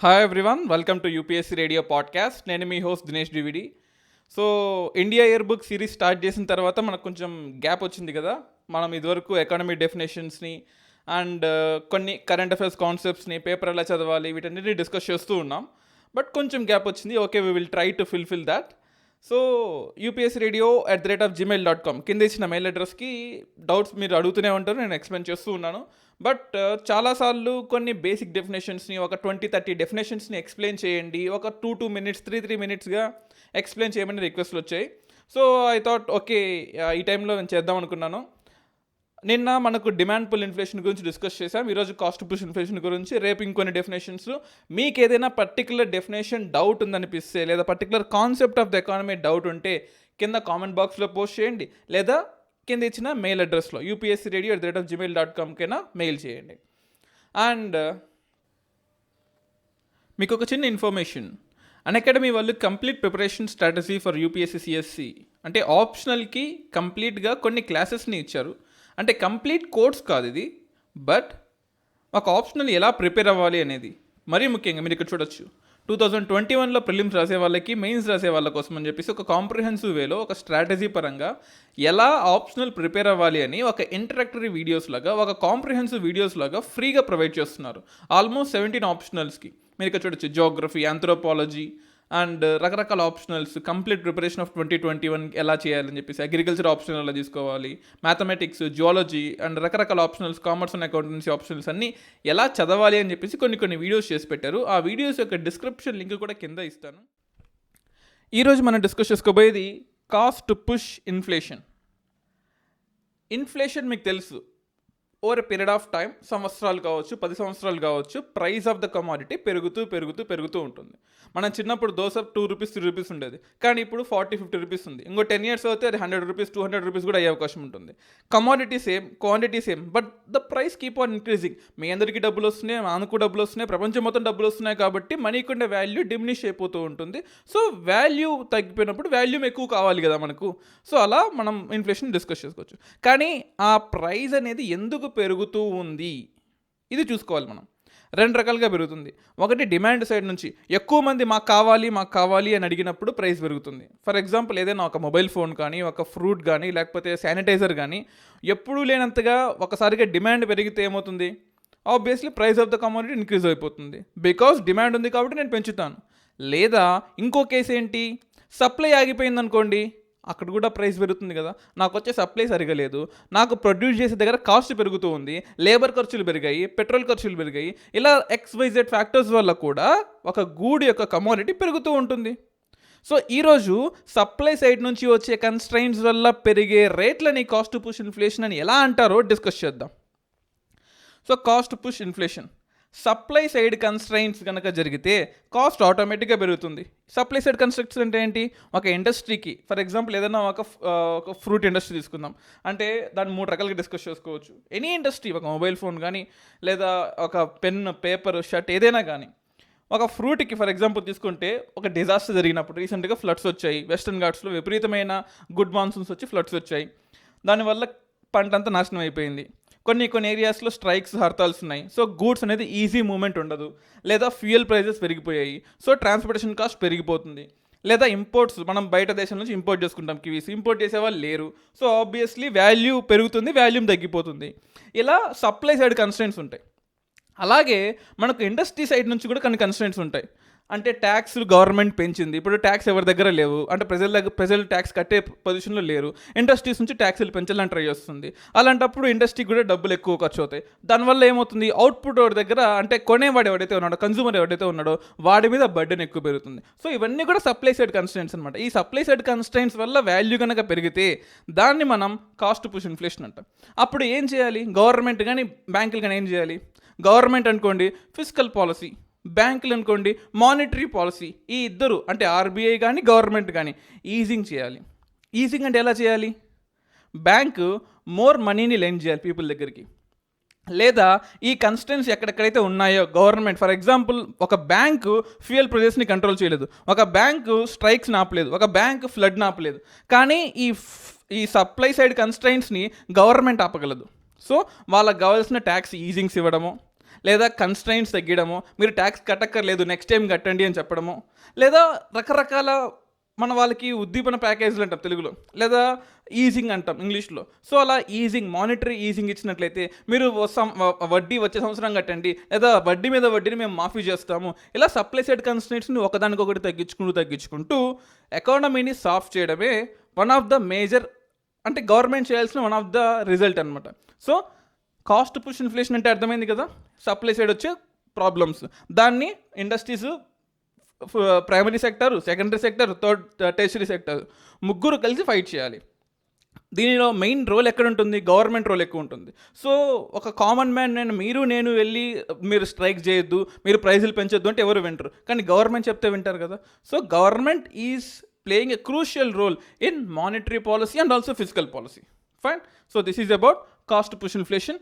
Hi everyone, welcome to UPSC radio podcast. నేను మీ host Dinesh డివిడి. So India year book series start చేసిన తర్వాత మనకు కొంచెం గ్యాప్ వచ్చింది కదా. మనం ఇదివరకు ఎకానమీ డెఫినేషన్స్ని అండ్ కొన్ని కరెంట్ అఫైర్స్ కాన్సెప్ట్స్ని పేపర్ ఎలా చదవాలి వీటన్నిటిని డిస్కస్ చేస్తూ ఉన్నాం. బట్ కొంచెం గ్యాప్ వచ్చింది. Okay, we will try to fulfil that. So upsradio@gmail.com కింద ఇచ్చిన మెయిల్ అడ్రస్కి డౌట్స్ మీరు అడుగుతూనే ఉంటారు, నేను ఎక్స్ప్లెయిన్ చేస్తూ ఉన్నాను. బట్ చాలాసార్లు కొన్ని బేసిక్ డెఫినేషన్స్ని ఒక 20-30 డెఫినేషన్స్ని ఎక్స్ప్లెయిన్ చేయండి, ఒక 2 minutes 3 minutesగా ఎక్స్ప్లెయిన్ చేయమని రిక్వెస్ట్లు వచ్చాయి. సో ఐ థాట్ ఓకే, ఈ టైంలో నేను చేద్దాం అనుకున్నాను. నిన్న మనకు డిమాండ్ పుల్ ఇన్ఫ్లేషన్ గురించి డిస్కస్ చేసాం, ఈరోజు కాస్ట్ పుష్ ఇన్ఫ్లేషన్ గురించి, రేపు ఇంకొన్ని డెఫినేషన్స్. మీకు ఏదైనా పర్టికులర్ డెఫినేషన్ డౌట్ ఉందనిపిస్తే లేదా particular concept of the economy doubt ఉంటే కింద కామెంట్ బాక్స్లో పోస్ట్ చేయండి, లేదా కింద ఇచ్చిన మెయిల్ అడ్రస్లో upsradio@gmail.com కైనా మెయిల్ చేయండి. అండ్ మీకు ఒక చిన్న ఇన్ఫర్మేషన్, అన్అకాడమీ వాళ్ళు complete preparation strategy for UPSC CSC అంటే ఆప్షనల్కి కంప్లీట్గా కొన్ని క్లాసెస్ని ఇచ్చారు. అంటే కంప్లీట్ కోర్స్ కాదు ఇది, బట్ ఒక ఆప్షనల్ ఎలా ప్రిపేర్ అవ్వాలి అనేది. మరీ ముఖ్యంగా మీరు ఇక్కడ చూడొచ్చు, 2021లో ప్రిలిమ్స్ రాసే వాళ్ళకి, మెయిన్స్ రాసే వాళ్ళ కోసం అని చెప్పేసి ఒక కాంప్రిహెన్సివ్ వేలో ఒక స్ట్రాటజీ పరంగా ఎలా ఆప్షనల్ ప్రిపేర్ అవ్వాలి అని ఒక ఇంటరాక్టరీ వీడియోస్ లాగా, ఒక కాంప్రిహెన్సివ్ వీడియోస్ లాగా ఫ్రీగా ప్రొవైడ్ చేస్తున్నారు. ఆల్మోస్ట్ 17 ఆప్షనల్స్కి మీరు ఇక్కడ చూడొచ్చు. జియోగ్రఫీ, ఆంథ్రోపాలజీ అండ్ రకరకాల ఆప్షనల్స్, కంప్లీట్ ప్రిపరేషన్ ఆఫ్ 2021 ఎలా చేయాలని చెప్పేసి, అగ్రికల్చర్ ఆప్షనల్ ఎలా తీసుకోవాలి, మ్యాథమెటిక్స్, జియాలజీ అండ్ రకరకాల optionals, commerce and accountancy optionals అన్నీ ఎలా చదవాలి అని చెప్పేసి కొన్ని వీడియోస్ చేసి పెట్టారు. ఆ వీడియోస్ యొక్క డిస్క్రిప్షన్ లింక్ కూడా కింద ఇస్తాను. ఈరోజు మనం డిస్కస్ చేసుకోబోయేది కాస్ట్ పుష్ ఇన్ఫ్లేషన్. ఇన్ఫ్లేషన్ మీకు తెలుసు, over a period of time, సంవత్సరాలు కావచ్చు, 10 సంవత్సరాలు కావచ్చు, ప్రైస్ ఆఫ్ ద కమాడిటీ పెరుగుతూ ఉంటుంది. మనం చిన్నప్పుడు దోశ 2 రూపీస్ 3 రూపీస్ ఉండేది, కానీ ఇప్పుడు 40-50 రూపీస్ ఉంది. ఇంకో 10 years అయితే అది 100 రూపీస్ 200 రూపీస్ కూడా అయ్యే అవకాశం ఉంటుంది. Commodity same, quantity same, but the price keep on increasing. మీ అందరికీ డబ్బులు వస్తున్నాయి, మనకు డబ్బులు వస్తున్నాయి, ప్రపంచం మొత్తం డబ్బులు వస్తున్నాయి, కాబట్టి మనీకి ఉండే వాల్యూ డిమినిష్ అయిపోతూ ఉంటుంది. సో వాల్యూ తగ్గిపోయినప్పుడు వాల్యూమ్ ఎక్కువ కావాలి కదా మనకు. సో అలా మనం ఇన్ఫ్లేషన్ డిస్కస్ చేసుకోవచ్చు. కానీ ఆ ప్రైస్ అనేది ఎందుకు పెరుగుతూ ఉంది ఇది చూసుకోవాలి మనం. 2 రకాలుగా పెరుగుతుంది. ఒకటి డిమాండ్ సైడ్ నుంచి, ఎక్కువ మంది మాకు కావాలి అని అడిగినప్పుడు ప్రైస్ పెరుగుతుంది. ఫర్ ఎగ్జాంపుల్, ఏదైనా ఒక మొబైల్ ఫోన్ కానీ, ఒక ఫ్రూట్ కానీ, లేకపోతే శానిటైజర్ కానీ ఎప్పుడూ లేనంతగా ఒకసారిగా డిమాండ్ పెరిగితే ఏమవుతుంది? Obviously price of the commodity increase అయిపోతుంది. బికాస్ డిమాండ్ ఉంది కాబట్టి నేను పెంచుతాను. లేదా ఇంకో కేసు ఏంటి, సప్లై ఆగిపోయింది అనుకోండి, అక్కడ కూడా ప్రైస్ పెరుగుతుంది కదా. నాకు వచ్చే సప్లై సరిగా లేదు, నాకు ప్రొడ్యూస్ చేసే దగ్గర కాస్ట్ పెరుగుతూ ఉంది, లేబర్ ఖర్చులు పెరిగాయి, పెట్రోల్ ఖర్చులు పెరిగాయి, ఇలా XYZ ఫ్యాక్టర్స్ వల్ల కూడా ఒక గూడ్ యొక్క కమోడిటీ పెరుగుతూ ఉంటుంది. సో ఈరోజు సప్లై సైడ్ నుంచి వచ్చే కన్స్ట్రైంట్స్ వల్ల పెరిగే రేట్లని కాస్ట్ పుష్ ఇన్ఫ్లేషన్ అని ఎలా అంటారో డిస్కస్ చేద్దాం. So cost push inflation, supply side constraints కనుక జరిగితే కాస్ట్ ఆటోమేటిక్గా పెరుగుతుంది. సప్లై సైడ్ కన్స్ట్రైంట్స్ అంటే ఏంటి? ఒక ఇండస్ట్రీకి, ఫర్ ఎగ్జాంపుల్ ఏదైనా ఒక ఫ్రూట్ ఇండస్ట్రీ తీసుకుందాం అంటే దాన్ని 3 రకాలుగా డిస్కస్ చేసుకోవచ్చు. ఎనీ ఇండస్ట్రీ, ఒక మొబైల్ ఫోన్ కానీ, లేదా ఒక పెన్, పేపర్, షర్ట్ ఏదైనా కానీ. ఒక ఫ్రూట్కి ఫర్ ఎగ్జాంపుల్ తీసుకుంటే, ఒక డిజాస్టర్ జరిగినప్పుడు, రీసెంట్గా ఫ్లడ్స్ వచ్చాయి, వెస్టర్న్ ఘాట్స్లో విపరీతమైన గుడ్ మాన్సూన్స్ వచ్చి ఫ్లడ్స్ వచ్చాయి, దానివల్ల పంట అంతా నాశనం అయిపోయింది. కొన్ని ఏరియాస్లో స్ట్రైక్స్, హర్తాల్స్ ఉన్నాయి. సో గూడ్స్ అనేది ఈజీ మూవ్మెంట్ ఉండదు, లేదా ఫ్యూయల్ ప్రైజెస్ పెరిగిపోయాయి, సో ట్రాన్స్పోర్టేషన్ కాస్ట్ పెరిగిపోతుంది. లేదా ఇంపోర్ట్స్, మనం బయట దేశం నుంచి ఇంపోర్ట్ చేసుకుంటాం, కివీస్ ఇంపోర్ట్ చేసేవాళ్ళు లేరు, సో ఆబ్వియస్లీ వాల్యూ పెరుగుతుంది, వాల్యూమ్ తగ్గిపోతుంది. ఇలా సప్లై సైడ్ కన్స్ట్రెంట్స్ ఉంటాయి. అలాగే మనకు ఇండస్ట్రీ సైడ్ నుంచి కూడా కొన్ని కన్స్ట్రెంట్స్ ఉంటాయి. అంటే ట్యాక్స్లు గవర్నమెంట్ పెంచింది, ఇప్పుడు ట్యాక్స్ ఎవరి దగ్గర లేవు, అంటే ప్రజలు ట్యాక్స్ కట్టే పొజిషన్లో లేరు, ఇండస్ట్రీస్ నుంచి ట్యాక్స్లు పెంచాలని ట్రై చేస్తుంది. అలాంటప్పుడు ఇండస్ట్రీకి కూడా డబ్బులు ఎక్కువ ఖర్చు అవుతాయి. దానివల్ల ఏమవుతుంది? అవుట్పుట్ వాడి దగ్గర, అంటే కొనేవాడు ఎవడైతే ఉన్నాడో, కన్జ్యూమర్ ఎవడైతే ఉన్నాడో వాడి మీద బర్డెన్ ఎక్కువ పెరుగుతుంది. సో ఇవన్నీ కూడా సప్లై సైడ్ కన్స్ట్రెంట్స్ అనమాట. ఈ సప్లై సైడ్ కన్స్ట్రెంట్స్ వల్ల వాల్యూ కనుక పెరిగితే దాన్ని మనం కాస్ట్ పుష్ ఇన్ఫ్లేషన్ అంటాం. అప్పుడు ఏం చేయాలి? గవర్నమెంట్ కానీ బ్యాంకులు కానీ ఏం చేయాలి? గవర్నమెంట్ అనుకోండి ఫిస్కల్ పాలసీ, బ్యాంకులు అనుకోండి మానిటరీ పాలసీ, ఈ ఇద్దరు అంటే ఆర్బీఐ కానీ గవర్నమెంట్ కానీ ఈజింగ్ చేయాలి. ఈజింగ్ అంటే ఎలా చేయాలి? బ్యాంకు మోర్ మనీని లెండ్ చేయాలి పీపుల్ దగ్గరికి, లేదా ఈ కన్స్టెన్స్ ఎక్కడెక్కడైతే ఉన్నాయో గవర్నమెంట్, ఫర్ ఎగ్జాంపుల్ ఒక బ్యాంకు ఫ్యూయల్ ప్రైజెస్ని కంట్రోల్ చేయలేదు, ఒక బ్యాంకు స్ట్రైక్స్ ఆపలేదు, ఒక బ్యాంకు ఫ్లడ్ ఆపలేదు, కానీ ఈ సప్లై సైడ్ కన్స్ట్రైంట్స్ని గవర్నమెంట్ ఆపగలదు. సో వాళ్ళకి కావాల్సిన ట్యాక్స్ ఈజింగ్స్ ఇవ్వడము, లేదా కన్స్ట్రైంట్స్ తగ్గియడమో, మీరు ట్యాక్స్ కట్టక్కర్లేదు నెక్స్ట్ టైం కట్టండి అని చెప్పడమో, లేదా రకరకాల మన వాళ్ళకి ఉద్దీపన ప్యాకేజీలు అంటాం తెలుగులో, లేదా ఈజింగ్ అంటాం ఇంగ్లీష్లో. సో అలా ఈజింగ్, మానిటరీ ఈజింగ్ ఇచ్చినట్లయితే మీరు వడ్డీ వచ్చే సంవత్సరం కట్టండి, లేదా వడ్డీ మీద వడ్డీని మేము మాఫీ చేస్తాము. ఇలా సప్లై సైడ్ కన్స్ట్రెంట్స్ని ఒకదానికొకటి తగ్గించుకుంటూ ఎకానమీని సాఫ్ట్ చేయడమే వన్ ఆఫ్ ద మేజర్, అంటే గవర్నమెంట్ చేయాల్సిన వన్ ఆఫ్ ద రిజల్ట్ అనమాట. సో కాస్ట్ పుష్ ఇన్ఫ్లేషన్ అంటే అర్థమైంది కదా, సప్లై సైడ్ వచ్చే ప్రాబ్లమ్స్, దాన్ని industries, primary sector, secondary sector, third tertiary sector ముగ్గురు కలిసి ఫైట్ చేయాలి. దీనిలో మెయిన్ రోల్ ఎక్కడ ఉంటుంది? గవర్నమెంట్ రోల్ ఎక్కువ ఉంటుంది. సో ఒక కామన్ మ్యాన్, నేను వెళ్ళి మీరు స్ట్రైక్ చేయొద్దు, మీరు ప్రైజులు పెంచొద్దు అంటే ఎవరు వింటారు, కానీ గవర్నమెంట్ చెప్తే వింటారు కదా. So government is playing a crucial role in monetary policy and also fiscal policy. Fine. So this is about cost push inflation.